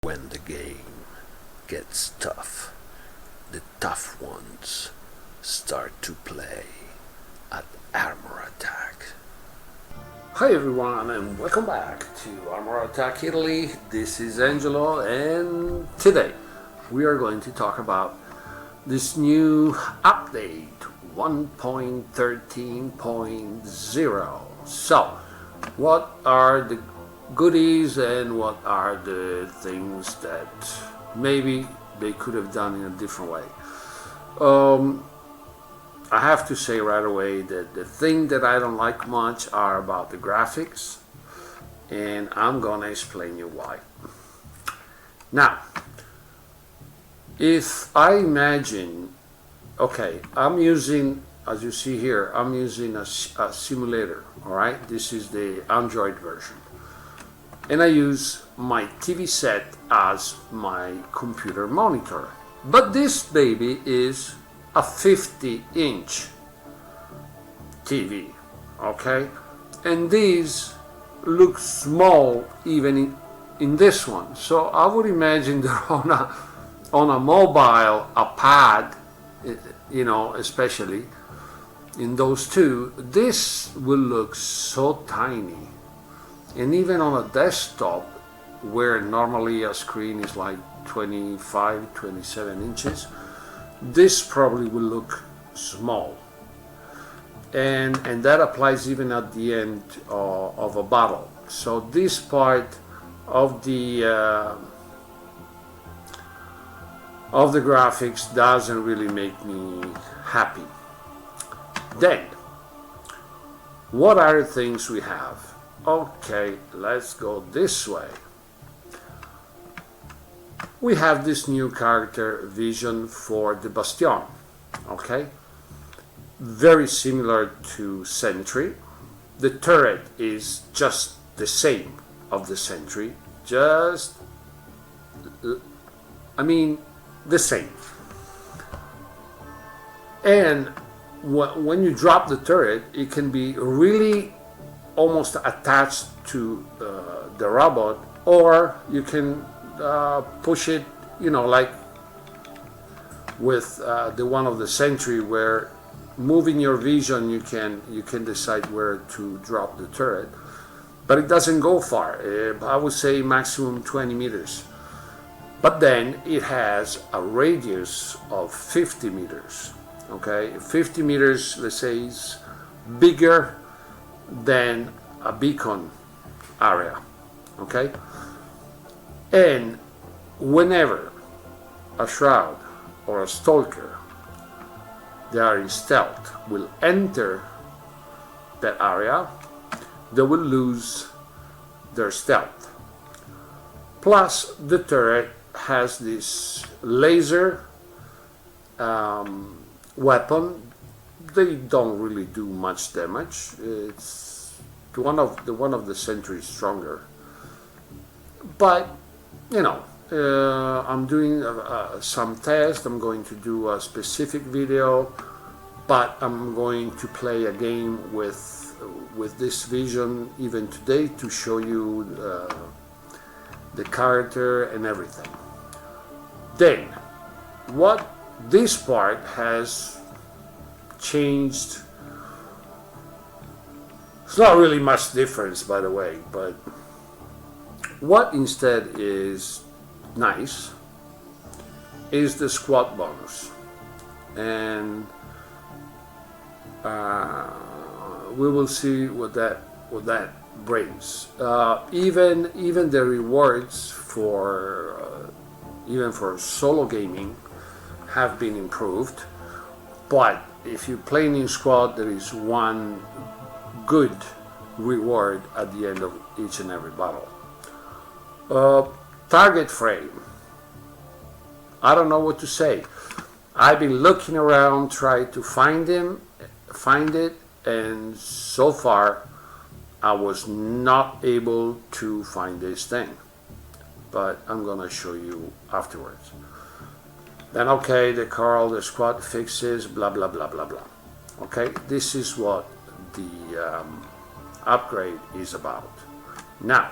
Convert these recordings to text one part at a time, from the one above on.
When the game gets tough, the tough ones start to play at Armor Attack. Hi everyone and welcome back to Armor Attack Italy. This is Angelo and today we are going to talk about this new update 1.13.0. So, what are the goodies and what are the things that maybe they could have done in a different way? I have to say right away that the thing that I don't like much are about the graphics, and I'm gonna explain you why. Now, if I imagine, okay, I'm using, as you see here, I'm using a simulator, all right? This is the Android version. And I use my TV set as my computer monitor. But this baby is a 50-inch TV, okay? And these look small even in this one. So I would imagine that on a mobile, a pad, you know, especially in those two, this will look so tiny. And even on a desktop, where normally a screen is like 25, 27 inches, this probably will look small. And that applies even at the end of a bottle. So this part of the graphics doesn't really make me happy. Then, what are the things we have? Okay, let's go this way. We have this new character vision for the Bastion, okay? Very similar to Sentry. The turret is just the same of the Sentry, the same. And when you drop the turret, it can be really almost attached to the robot, or you can push it, you know, like with the one of the Sentry, where moving your vision you can decide where to drop the turret, but it doesn't go far. I would say maximum 20 meters, but then it has a radius of 50 meters. Okay, 50 meters, let's say, is bigger than a beacon area. Okay, and whenever a Shroud or a Stalker, they are in stealth, will enter that area, they will lose their stealth. Plus, the turret has this laser weapon. They don't really do much damage. It's one of the Sentry is stronger, but you know, I'm doing some tests. I'm going to do a specific video, but I'm going to play a game with this vision even today to show you the character and everything. Then, what this part has changed, it's not really much difference, by the way, but what instead is nice is the squad bonus, and we will see what that brings. Even the rewards for even for solo gaming have been improved, but if you play in squad, there is one good reward at the end of each and every battle. Target frame, I don't know what to say. I've been looking around, trying to find it, and so far I was not able to find this thing, but I'm gonna show you afterwards. Then okay, the squad fixes, blah blah blah blah blah. Okay, this is what the upgrade is about. Now,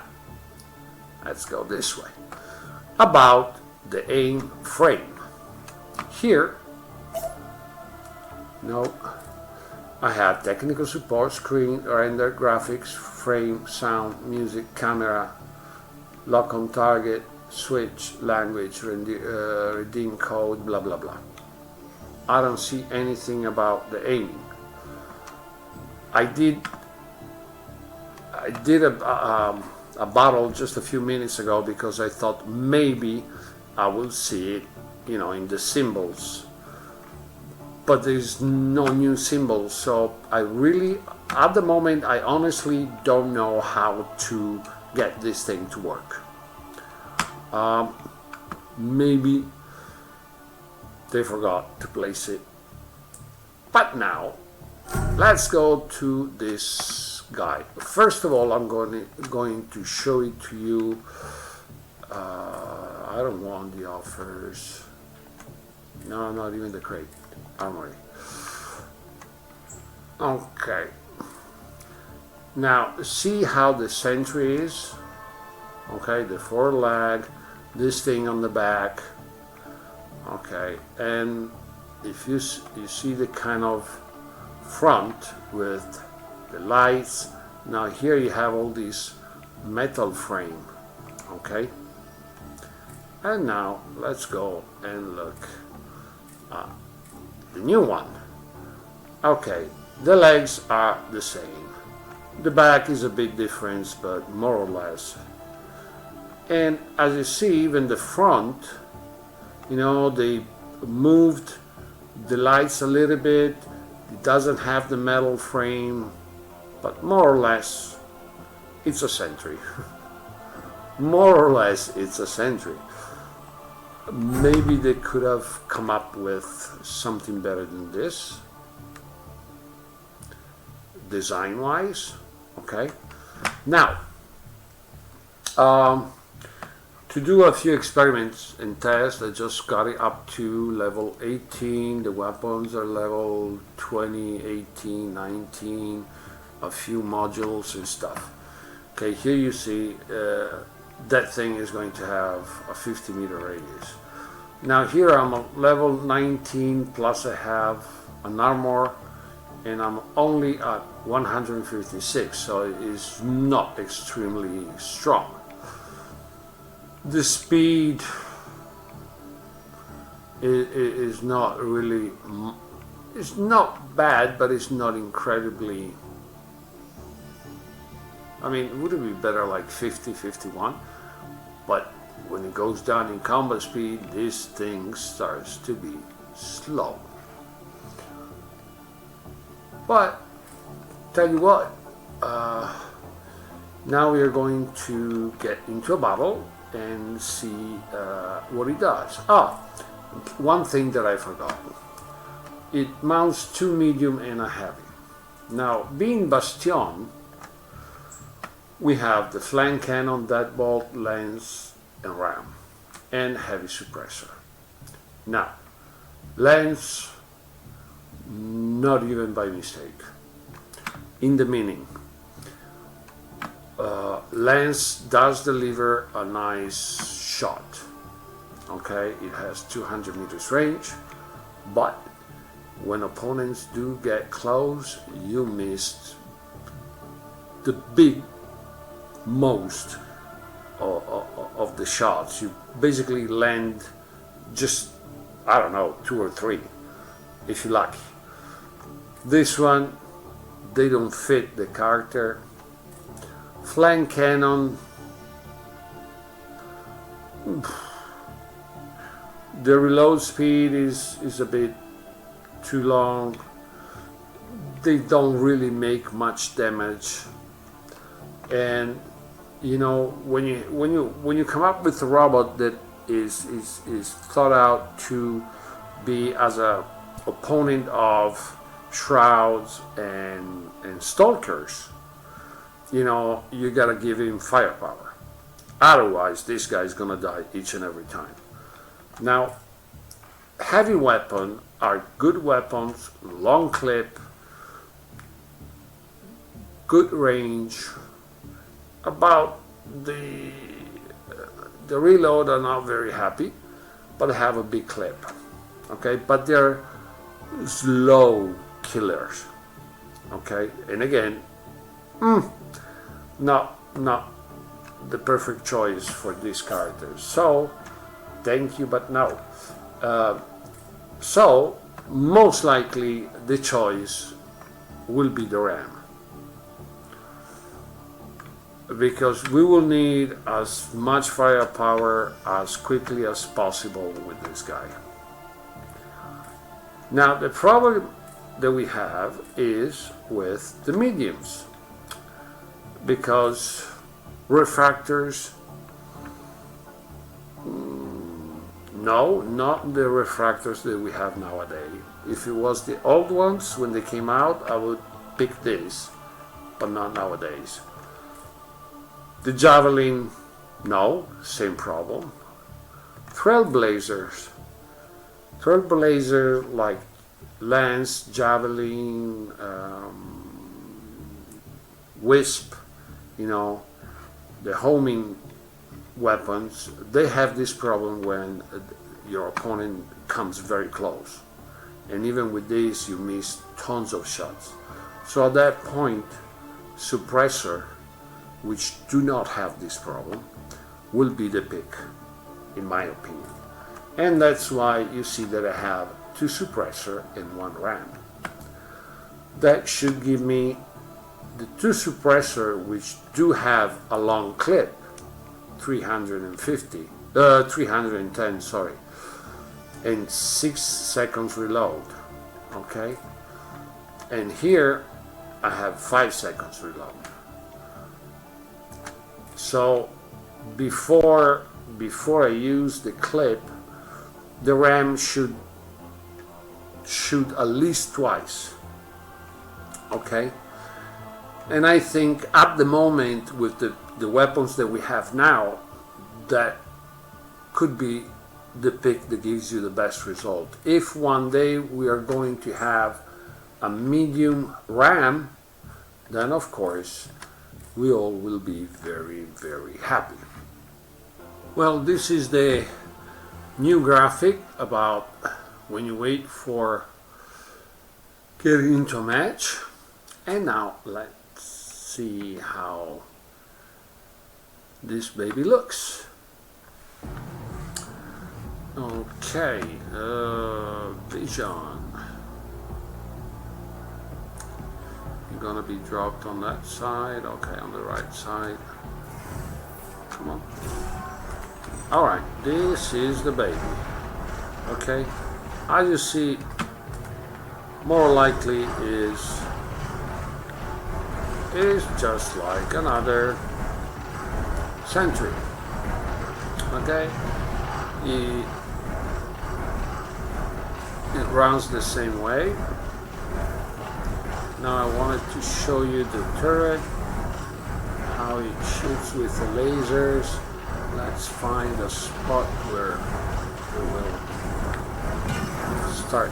let's go this way. about the aim frame. Here, no, I have technical support, screen, render, graphics, frame, sound, music, camera, lock on target, switch, language, redeem code, blah blah blah. I don't see anything about the aiming. I did a battle just a few minutes ago because I thought maybe I will see it, in the symbols. But there's no new symbols, so I really, at the moment, I honestly don't know how to get this thing to work. Maybe they forgot to place it. But now, let's go to this guy. First of all, I'm going to show it to you. I don't want the offers. No, not even the crate. Armory. Okay. Now, see how the sentry is? Okay, the foreleg, this thing on the back. Okay, and if you see the kind of front with the lights. Now here you have all this metal frame. Okay, and now let's go and look at the new one. Okay, the legs are the same. The back is a bit different, but more or less. And as you see, even the front, they moved the lights a little bit. It doesn't have the metal frame, but more or less, it's a Sentry. More or less, it's a Sentry. Maybe they could have come up with something better than this, design-wise. Okay. Now, to do a few experiments and tests, I just got it up to level 18. The weapons are level 20, 18, 19, a few modules and stuff. Okay, here you see that thing is going to have a 50-meter radius. Now here I'm at level 19, plus I have an armor, and I'm only at 156, so it is not extremely strong. The speed is not really, it's not bad, but it's not incredibly, I mean, would it be better like 50, 51? But when it goes down in combat speed, this thing starts to be slow. But, tell you what, now we are going to get into a battle and see what it does. One thing that I forgot. It mounts 2 medium and a heavy. Now, being Bastion, we have the flank cannon, deadbolt, lens, and ram, and heavy suppressor. Now, lens, not even by mistake. In the meaning, lens does deliver a nice shot. Okay, it has 200 meters range, but when opponents do get close, you missed the big most of the shots. You basically land just, I don't know, 2 or 3 if you're lucky. This one, they don't fit the character. Flank cannon, the reload speed is a bit too long. They don't really make much damage, and when you come up with a robot that is thought out to be as a opponent of shrouds and stalkers, you gotta give him firepower. Otherwise, this guy's gonna die each and every time. Now, heavy weapons are good weapons, long clip, good range, about the the reload are not very happy, but I have a big clip. Okay, but they're slow killers. Okay, and again, not the perfect choice for these characters. So, thank you, but no. So, most likely the choice will be the RAM, because we will need as much firepower as quickly as possible with this guy. Now, the problem that we have is with the mediums, because refractors, no, not the refractors that we have nowadays. If it was the old ones when they came out, I would pick this, but not nowadays. The Javelin, no, same problem. Trailblazers like Lance, Javelin, Wisp, you know, the homing weapons, they have this problem when your opponent comes very close. And even with these, you miss tons of shots. So at that point, suppressor, which do not have this problem, will be the pick, in my opinion. And that's why you see that I have 2 suppressor and 1 RAM. That should give me the 2 suppressor, which do have a long clip, 310, sorry, and 6 seconds reload. Okay, and here I have 5 seconds reload. So before I use the clip, the RAM should shoot at least twice. Okay, and I think at the moment with the weapons that we have now, that could be the pick that gives you the best result. If one day we are going to have a medium RAM, then of course we all will be very, very happy. Well, this is the new graphic about when you wait for getting into a match. And now let's see how this baby looks. Okay, vision. You're gonna be dropped on that side. Okay, on the right side. Come on. All right, this is the baby. Okay, as you see, more likely is just like another sentry. Okay, it runs the same way. Now I wanted to show you the turret, how it shoots with the lasers. Let's find a spot where we will start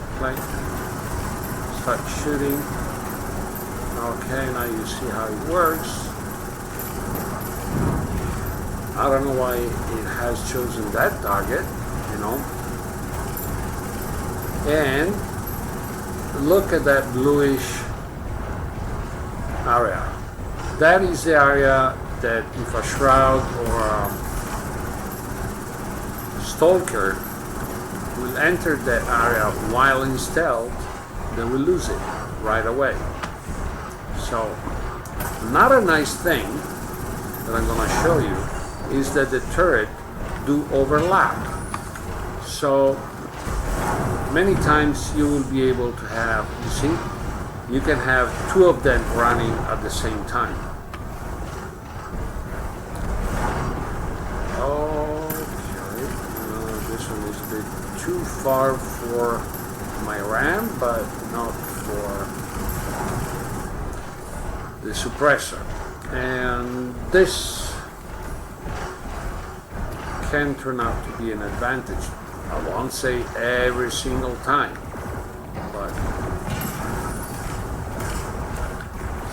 shooting. Okay, now you see how it works. I don't know why it has chosen that target, you know. And look at that bluish area. That is the area that if a Shroud or a Stalker will enter that area while in stealth, they will lose it right away. So, not a nice thing that I'm going to show you is that the turret do overlap. So, many times you will be able to have, you see, you can have 2 of them running at the same time. Okay, this one is a bit too far for my RAM, but not for the suppressor. And this can turn out to be an advantage. I won't say every single time, but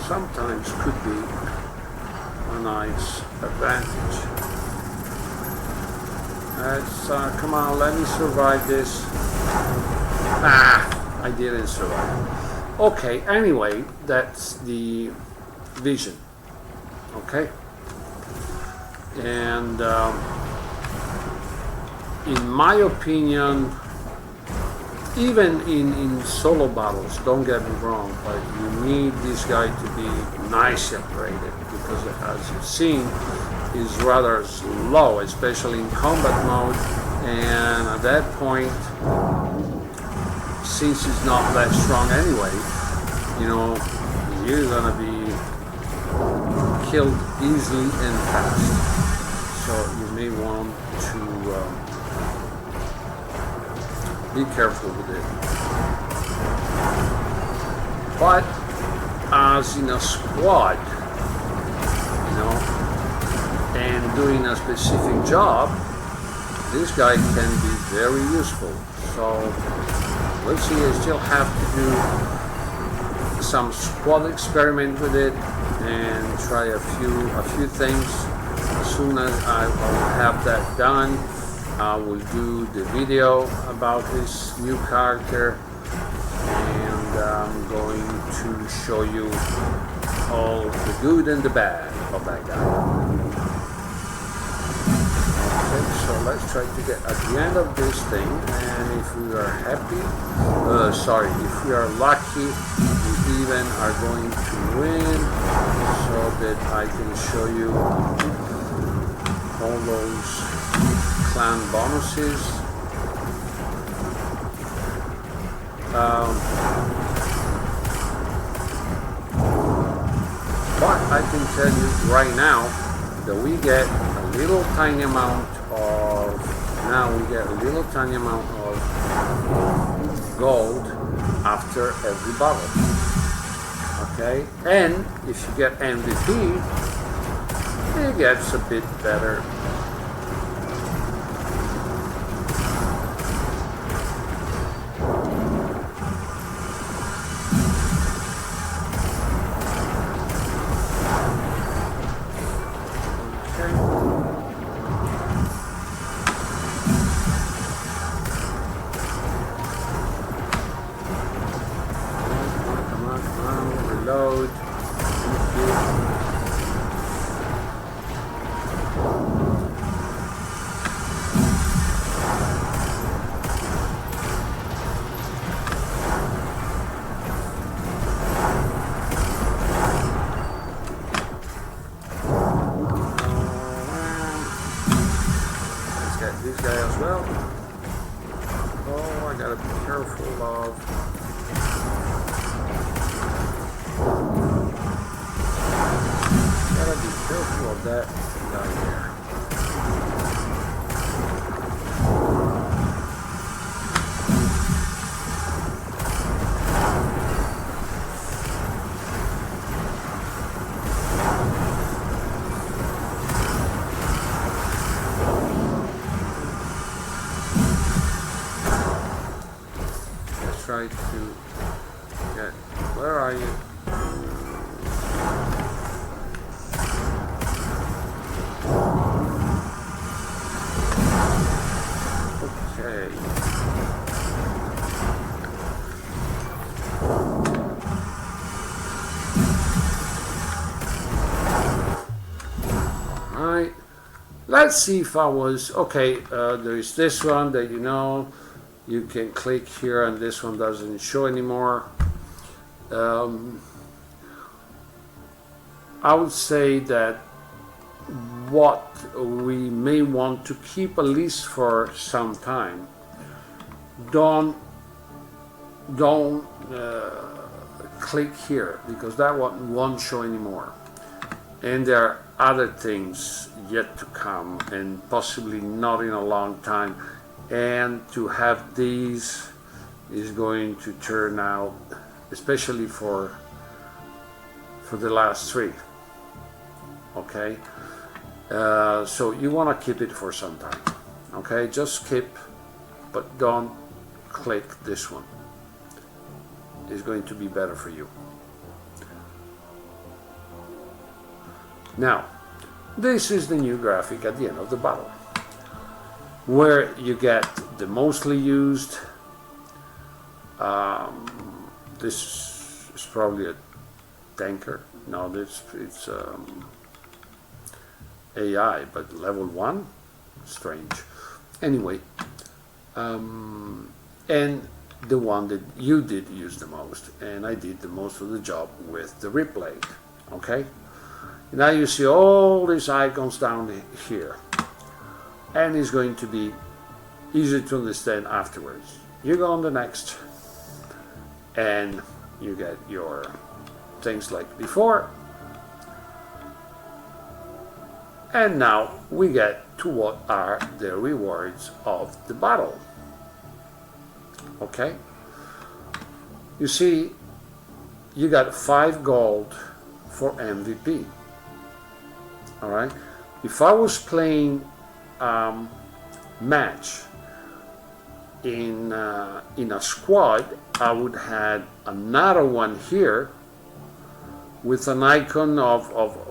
sometimes could be a nice advantage. Let's, come on, let me survive this. Ah, I didn't survive. Okay, anyway, that's the vision. Okay? And in my opinion, even in solo battles, don't get me wrong, but you need this guy to be nice separated, because as you've seen, is rather slow, especially in combat mode, and at that point, since he's not that strong anyway, you know, you're gonna be killed easily and fast. So you may want to be careful with it. But as in a squad, you know, and doing a specific job, this guy can be very useful. So we'll see. I still have to do some squad experiment with it and try a few things. As soon as I will have that done, I will do the video about this new character, and I'm going to show you all the good and the bad of that guy. Okay, so let's try to get at the end of this thing, and if we are happy, if we are lucky, we even are going to win, so that I can show you all those clan bonuses. But I can tell you right now that we get a little tiny amount of gold after every battle. Okay, and if you get MVP, it gets a bit better. Reload. Let's get this guy as well. Oh, I gotta be careful of. Gotta be careful of that guy there. Let's try to get. Where are you? Okay. Alright. Let's see if I was okay. There is this one that you can click here, and this one doesn't show anymore. I would say that what we may want to keep at least for some time, don't click here, because that one won't show anymore, and there are other things yet to come, and possibly not in a long time, and to have these is going to turn out, especially for the last three. Okay, so you want to keep it for some time. Okay, just skip, but don't click this one. It's going to be better for you. Now, this is the new graphic at the end of the battle. where you get the mostly used. This is probably a tanker. No, it's AI, but level 1? Strange. Anyway, and the one that you did use the most, and I did the most of the job with the rib blade. Okay? Now you see all these icons down here, and it's going to be easy to understand afterwards. You go on the next, and you get your things like before. And now we get to what are the rewards of the battle. Okay? You see, you got 5 gold for MVP. Alright? If I was playing match in a squad, I would have another one here with an icon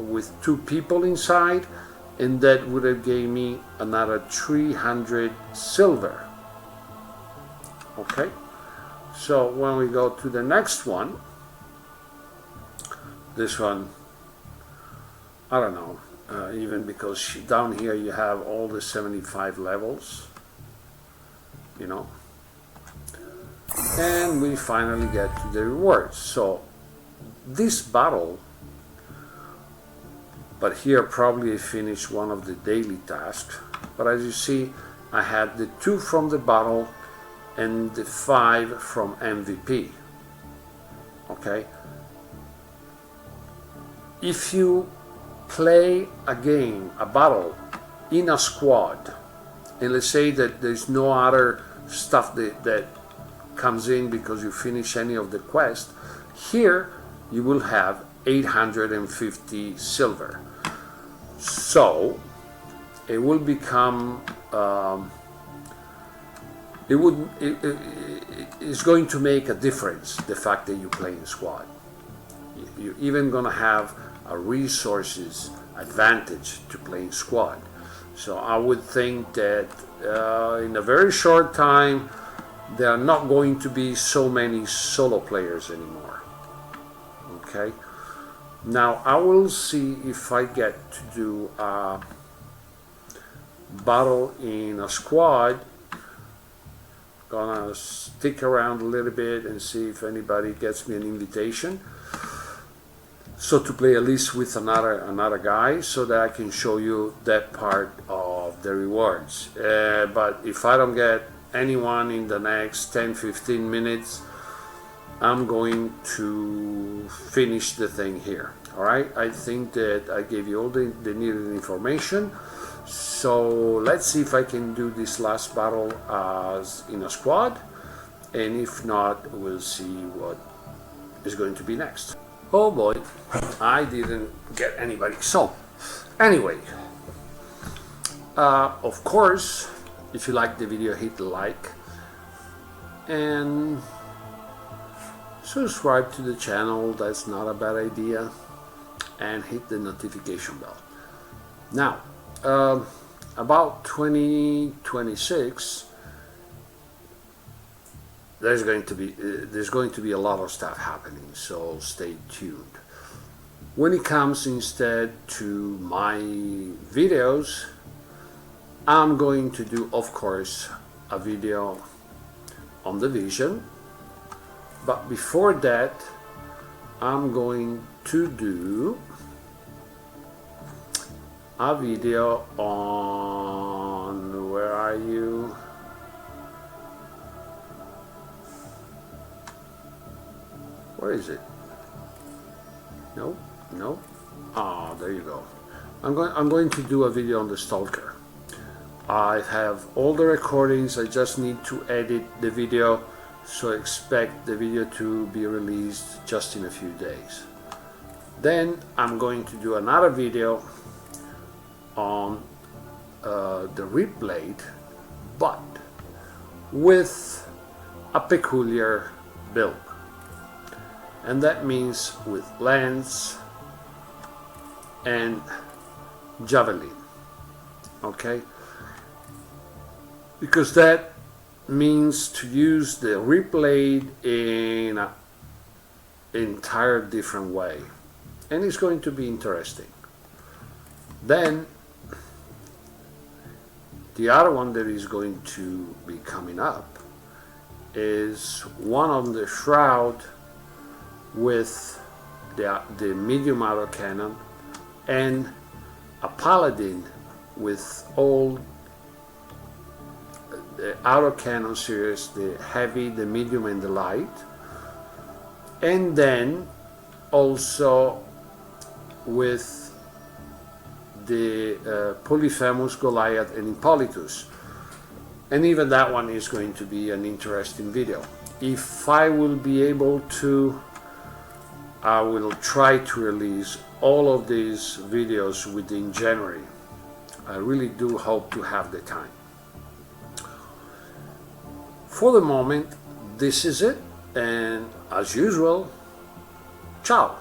with 2 people inside, and that would have gave me another 300 silver. Okay, so when we go to the next one, this one, I don't know, even because down here you have all the 75 levels, you know, and we finally get to the rewards. So this battle, but here probably I finished one of the daily tasks, but as you see, I had the 2 from the battle and the 5 from MVP. Okay, if you play a game, a battle in a squad, and let's say that there's no other stuff that comes in because you finish any of the quests, here you will have 850 silver. So it will become it's going to make a difference, the fact that you play in squad. You're even gonna have a resources advantage to play in squad. So I would think that in a very short time there are not going to be so many solo players anymore. Okay, now I will see if I get to do a battle in a squad. Gonna stick around a little bit and see if anybody gets me an invitation, so to play at least with another guy, so that I can show you that part of the rewards. But if I don't get anyone in the next 10-15 minutes, I'm going to finish the thing here. Alright, I think that I gave you all the needed information. So let's see if I can do this last battle as in a squad, and if not, we'll see what is going to be next. Oh boy, I didn't get anybody. So anyway, of course, if you like the video, hit the like and subscribe to the channel. That's not a bad idea, and hit the notification bell. Now about 2026, there's going to be a lot of stuff happening, so stay tuned. When it comes instead to my videos, I'm going to do, of course, a video on the Vision, but before that I'm going to do a video on, where are you? Where is it? No. Ah, there you go. I'm going to do a video on the Stalker. I have all the recordings. I just need to edit the video, so expect the video to be released just in a few days. Then I'm going to do another video on the rib blade, but with a peculiar build, and that means with lance and javelin. Okay, because that means to use the replay in an entire different way, and it's going to be interesting. Then the other one that is going to be coming up is one on the shroud with the medium autocannon, and a paladin with all the autocannon series, the heavy, the medium, and the light, and then also with the Polyphemus, Goliath, and Hippolytus. And even that one is going to be an interesting video. If I will be able to, I will try to release all of these videos within January. I really do hope to have the time. For the moment, this is it, and as usual, ciao!